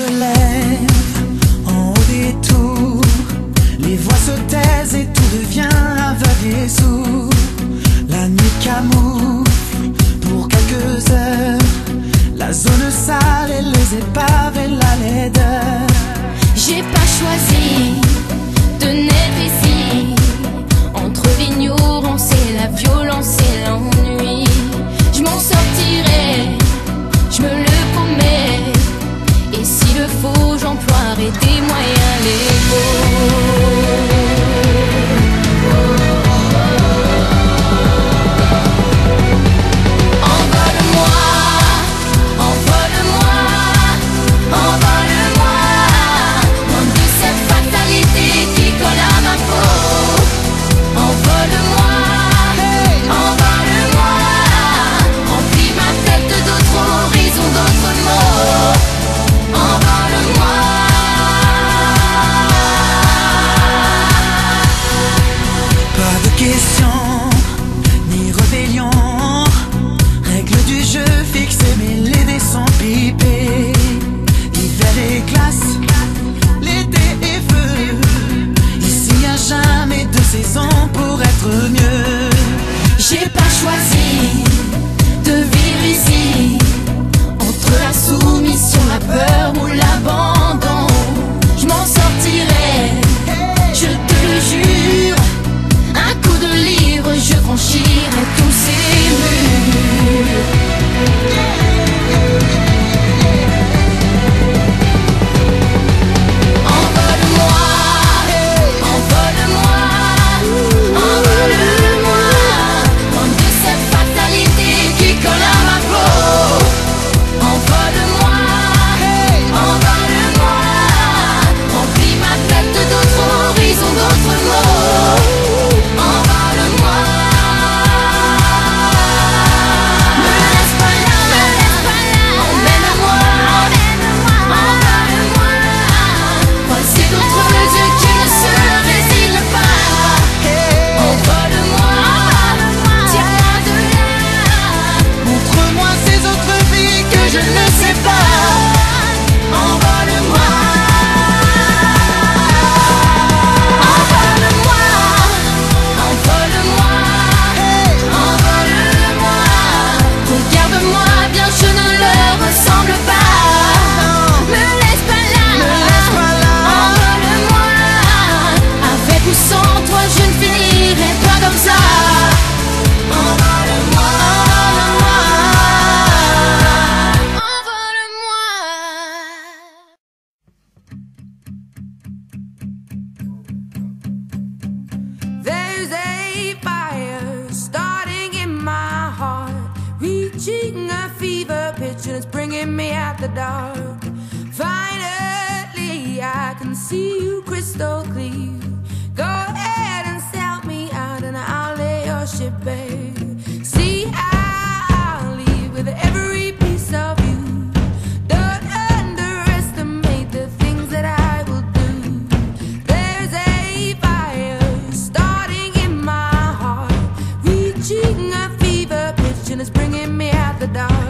se lève en haut des tours, les voix se taisent et tout devient aveugle et sourd. La nuit camoufle pour quelques heures la zone sale et les épaves et la laideur. J'ai pas choisi de naître ici, entre l'ignorance et la violence et l'ennui. Je m'en sortirai, je me le promets, et s'il le faut, j'emploierai des moyens légaux. Ni rébellion, règle du jeu fixée, mais les dés sont pipés. Hiver et glace, l'été et feu. Ici y a jamais de saison pour être mieux. J'ai pas choisi de vivre ici, entre la soumission, la peur ou l'abandon. Je m'en sortirai, je te le jure. Un coup de livre, je franchirai tous ces murs. Reaching a fever pitch and it's bringing me out the dark. Finally, I can see you crystal clear. Go ahead and sell me out and I'll lay your ship bare. See, I'll leave with every piece of you. Don't underestimate the things that I will do. There's a fire starting in my heart, reaching a fever pitch and it's bringing me out the dark.